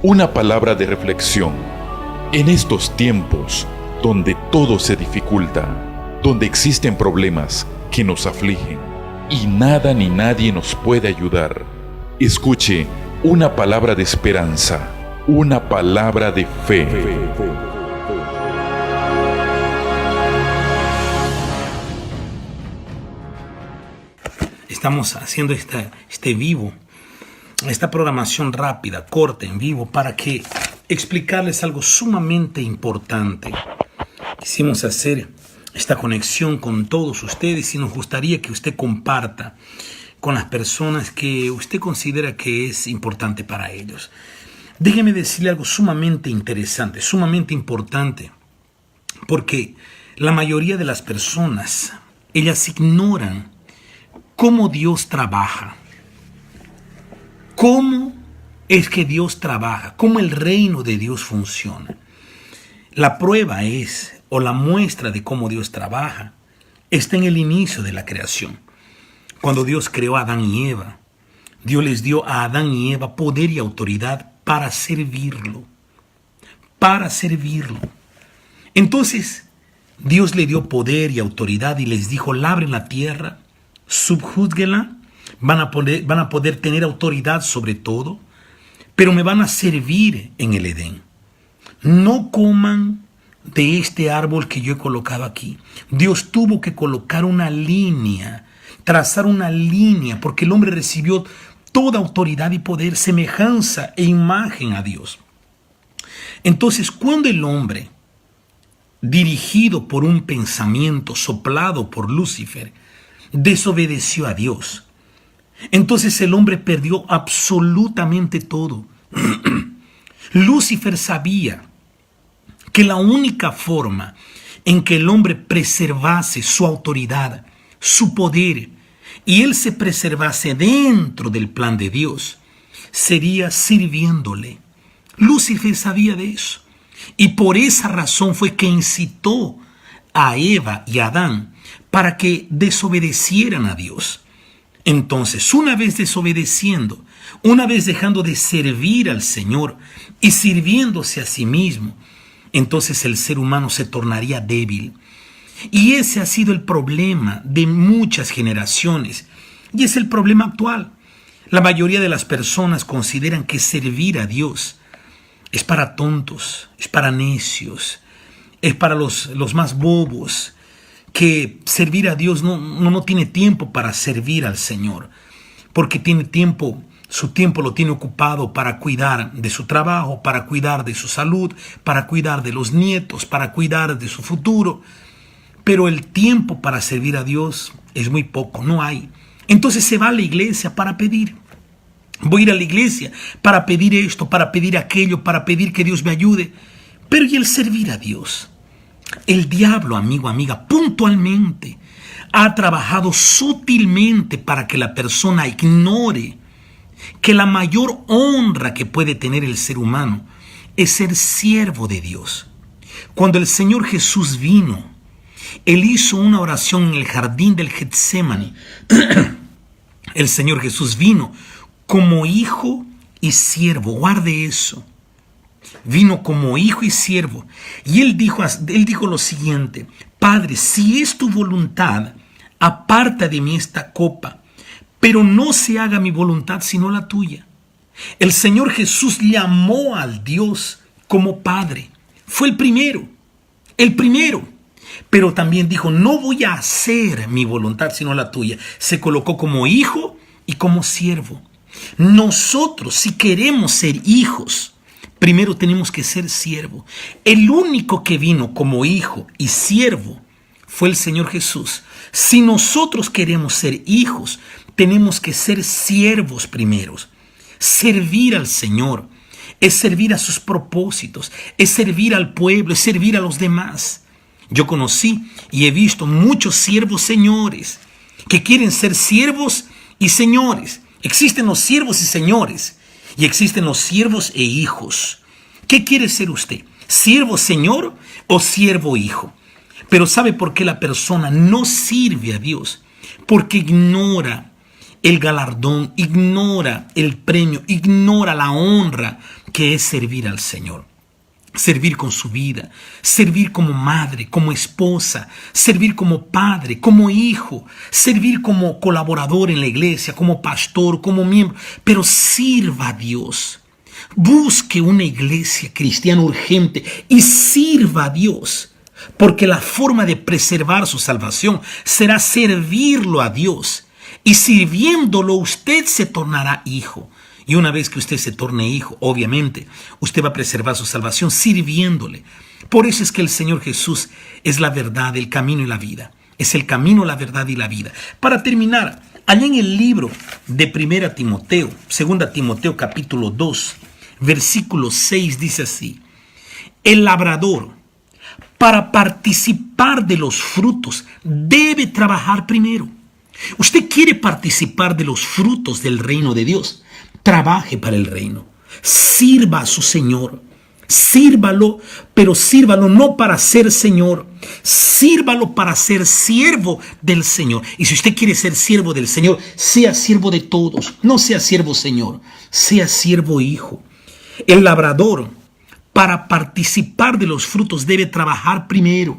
Una palabra de reflexión. En estos tiempos donde todo se dificulta, donde existen problemas que nos afligen y nada ni nadie nos puede ayudar, escuche una palabra de esperanza, una palabra de fe. Estamos haciendo este vivo, esta programación rápida, corta, en vivo, para que explicarles algo sumamente importante. Quisimos hacer esta conexión con todos ustedes y nos gustaría que usted comparta con las personas que usted considera que es importante para ellos. Déjeme decirle algo sumamente interesante, sumamente importante, porque la mayoría de las personas, ellas ignoran cómo Dios trabaja. ¿Cómo es que Dios trabaja? ¿Cómo el reino de Dios funciona? La prueba es, o la muestra de cómo Dios trabaja, está en el inicio de la creación. Cuando Dios creó a Adán y Eva, Dios les dio a Adán y Eva poder y autoridad para servirlo. Para servirlo. Entonces, Dios le dio poder y autoridad y les dijo: labren la tierra, subjúzguenla, van a poder tener autoridad sobre todo, pero me van a servir en el Edén. No coman de este árbol que yo he colocado aquí. Dios tuvo que colocar una línea, trazar una línea, porque el hombre recibió toda autoridad y poder, semejanza e imagen a Dios. Entonces, cuando el hombre, dirigido por un pensamiento soplado por Lucifer, desobedeció a Dios, entonces el hombre perdió absolutamente todo. Lucifer sabía que la única forma en que el hombre preservase su autoridad, su poder, y él se preservase dentro del plan de Dios, sería sirviéndole. Lucifer sabía de eso, y por esa razón fue que incitó a Eva y a Adán para que desobedecieran a Dios. Entonces, una vez desobedeciendo, una vez dejando de servir al Señor y sirviéndose a sí mismo, entonces el ser humano se tornaría débil. Y ese ha sido el problema de muchas generaciones, y es el problema actual. La mayoría de las personas consideran que servir a Dios es para tontos, es para necios, es para los más bobos, que servir a Dios no tiene tiempo para servir al Señor, porque tiene tiempo, su tiempo lo tiene ocupado para cuidar de su trabajo, para cuidar de su salud, para cuidar de los nietos, para cuidar de su futuro. Pero el tiempo para servir a Dios es muy poco, no hay. Entonces se va a la iglesia para pedir. Voy a ir a la iglesia para pedir esto, para pedir aquello, para pedir que Dios me ayude. Pero ¿y el servir a Dios? El diablo, amigo, amiga, puntualmente ha trabajado sutilmente para que la persona ignore que la mayor honra que puede tener el ser humano es ser siervo de Dios. Cuando el Señor Jesús vino, Él hizo una oración en el jardín del Getsemaní. El Señor Jesús vino como hijo y siervo. Guarde eso. Vino como hijo y siervo. Y él dijo lo siguiente: Padre, si es tu voluntad, aparta de mí esta copa, pero no se haga mi voluntad sino la tuya. El Señor Jesús llamó al Dios como Padre. Fue el primero. Pero también dijo: no voy a hacer mi voluntad sino la tuya. Se colocó como hijo y como siervo. Nosotros, si queremos ser hijos, primero tenemos que ser siervo. El único que vino como hijo y siervo fue el Señor Jesús. Si nosotros queremos ser hijos, tenemos que ser siervos primeros. Servir al Señor es servir a sus propósitos, es servir al pueblo, es servir a los demás. Yo conocí y he visto muchos siervos señores que quieren ser siervos y señores. Existen los siervos y señores y existen los siervos e hijos. ¿Qué quiere ser usted? ¿Siervo señor o siervo hijo? Pero ¿sabe por qué la persona no sirve a Dios? Porque ignora el galardón, ignora el premio, ignora la honra que es servir al Señor. Servir con su vida, servir como madre, como esposa, servir como padre, como hijo, servir como colaborador en la iglesia, como pastor, como miembro, pero sirva a Dios. Busque una iglesia cristiana urgente y sirva a Dios, porque la forma de preservar su salvación será servirlo a Dios, y sirviéndolo usted se tornará hijo. Y una vez que usted se torne hijo, obviamente, usted va a preservar su salvación sirviéndole. Por eso es que el Señor Jesús es la verdad, el camino y la vida. Es el camino, la verdad y la vida. Para terminar, allá en el libro de 2 Timoteo capítulo 2, versículo 6 dice así: el labrador, para participar de los frutos, debe trabajar primero. Usted quiere participar de los frutos del reino de Dios. Trabaje para el reino, sirva a su Señor, sírvalo, pero sírvalo no para ser Señor, sírvalo para ser siervo del Señor. Y si usted quiere ser siervo del Señor, sea siervo de todos, no sea siervo Señor, sea siervo hijo. El labrador, para participar de los frutos, debe trabajar primero.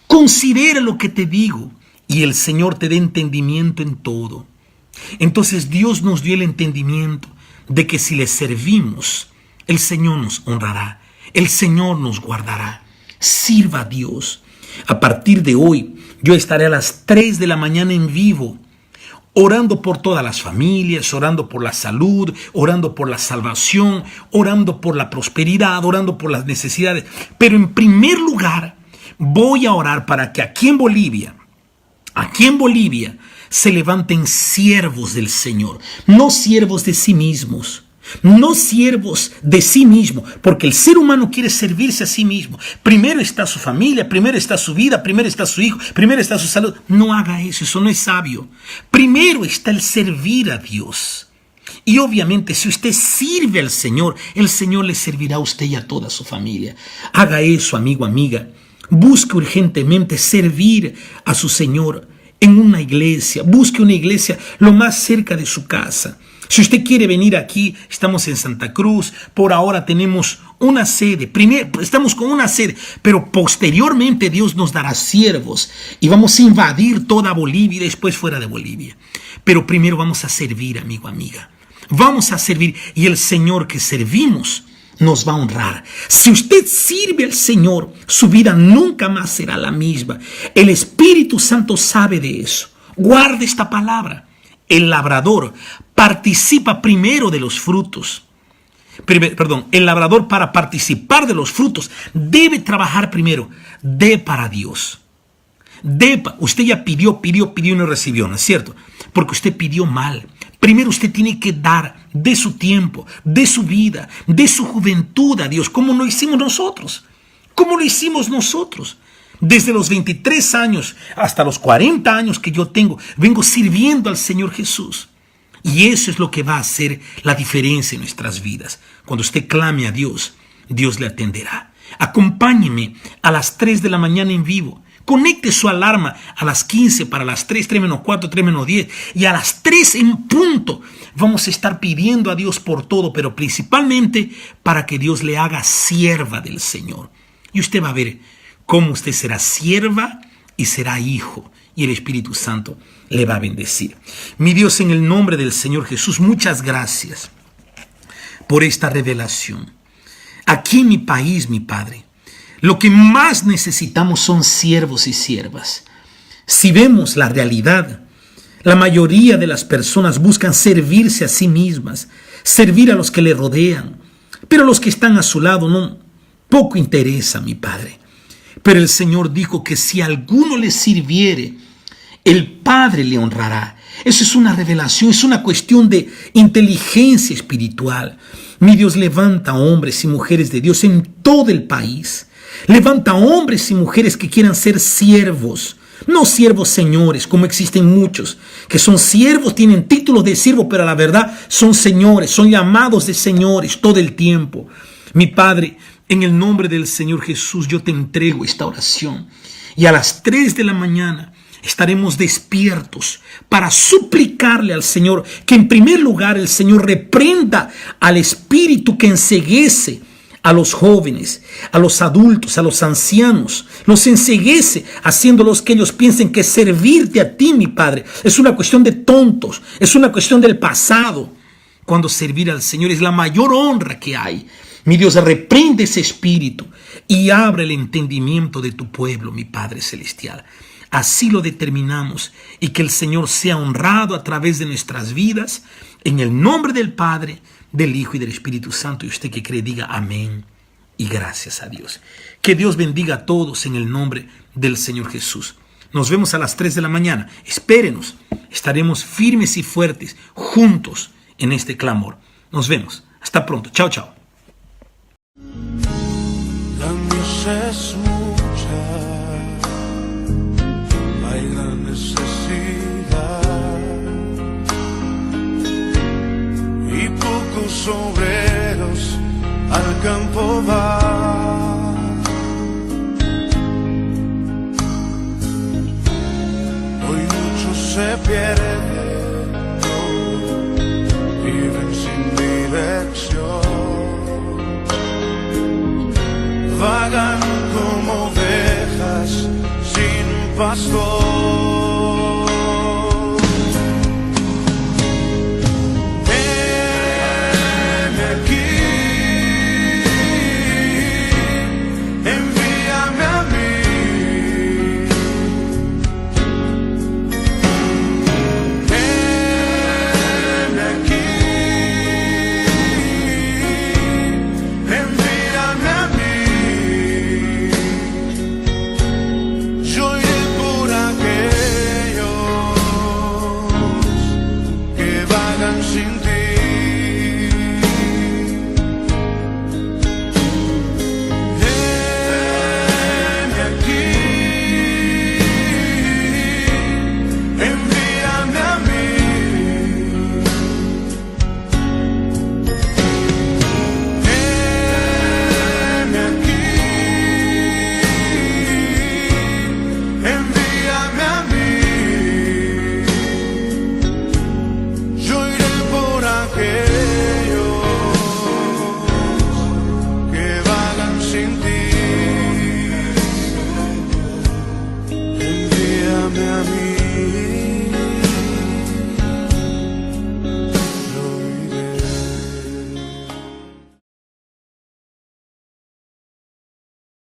Considera lo que te digo y el Señor te dé entendimiento en todo. Entonces Dios nos dio el entendimiento de que si le servimos, el Señor nos honrará, el Señor nos guardará. Sirva a Dios. A partir de hoy, yo estaré a las 3 de la mañana en vivo, orando por todas las familias, orando por la salud, orando por la salvación, orando por la prosperidad, orando por las necesidades. Pero en primer lugar, voy a orar para que aquí en Bolivia, se levanten siervos del Señor, no siervos de sí mismos, no siervos de sí mismo, porque el ser humano quiere servirse a sí mismo. Primero está su familia, primero está su vida, primero está su hijo, primero está su salud. No haga eso, eso no es sabio. Primero está el servir a Dios. Y obviamente si usted sirve al Señor, el Señor le servirá a usted y a toda su familia. Haga eso, amigo, amiga. Busque urgentemente servir a su Señor en una iglesia. Busque una iglesia lo más cerca de su casa. Si usted quiere venir aquí, estamos en Santa Cruz. Por ahora tenemos una sede. Primero, estamos con una sede, pero posteriormente Dios nos dará siervos y vamos a invadir toda Bolivia y después fuera de Bolivia. Pero primero vamos a servir, amigo, amiga. Vamos a servir y el Señor que servimos nos va a honrar. Si usted sirve al Señor, su vida nunca más será la misma. El Espíritu Santo sabe de eso. Guarde esta palabra. El labrador participa primero de los frutos. El labrador, para participar de los frutos, debe trabajar primero. Dé para Dios. Usted ya pidió y no recibió, ¿no es cierto? Porque usted pidió mal. Primero usted tiene que dar de su tiempo, de su vida, de su juventud a Dios, como lo hicimos nosotros. Desde los 23 años hasta los 40 años que yo tengo, vengo sirviendo al Señor Jesús. Y eso es lo que va a hacer la diferencia en nuestras vidas. Cuando usted clame a Dios, Dios le atenderá. Acompáñeme a las 3 de la mañana en vivo. Conecte su alarma a las 15 para las 3, 3 menos 4, 3 menos 10. Y a las 3 en punto vamos a estar pidiendo a Dios por todo, pero principalmente para que Dios le haga sierva del Señor. Y usted va a ver cómo usted será sierva y será hijo. Y el Espíritu Santo le va a bendecir. Mi Dios, en el nombre del Señor Jesús, muchas gracias por esta revelación. Aquí en mi país, mi Padre, lo que más necesitamos son siervos y siervas. Si vemos la realidad, la mayoría de las personas buscan servirse a sí mismas, servir a los que le rodean, pero los que están a su lado no, poco interesa, mi Padre. Pero el Señor dijo que si alguno le sirviere, el Padre le honrará. Eso es una revelación, es una cuestión de inteligencia espiritual. Mi Dios, levanta hombres y mujeres de Dios en todo el país. Levanta hombres y mujeres que quieran ser siervos, no siervos señores, como existen muchos, que son siervos, tienen títulos de siervo, pero a la verdad son señores, son llamados de señores todo el tiempo. Mi Padre, en el nombre del Señor Jesús, yo te entrego esta oración. Y a las 3 de la mañana estaremos despiertos para suplicarle al Señor que en primer lugar el Señor reprenda al espíritu que enceguece a los jóvenes, a los adultos, a los ancianos, los enceguece, haciéndolos que ellos piensen que servirte a ti, mi Padre, es una cuestión de tontos, es una cuestión del pasado, cuando servir al Señor es la mayor honra que hay. Mi Dios, reprende ese espíritu y abre el entendimiento de tu pueblo, mi Padre Celestial. Así lo determinamos, y que el Señor sea honrado a través de nuestras vidas, en el nombre del Padre, del Hijo y del Espíritu Santo. Y usted que cree diga amén y gracias a Dios. Que Dios bendiga a todos en el nombre del Señor Jesús. Nos vemos a las 3 de la mañana. Espérenos. Estaremos firmes y fuertes juntos en este clamor. Nos vemos. Hasta pronto. Chao, chao. La misa es mucha, hay gran necesidad y pocos obreros al campo van. Hoy muchos se pierden, viven sin dirección, vagan como ovejas sin pastor.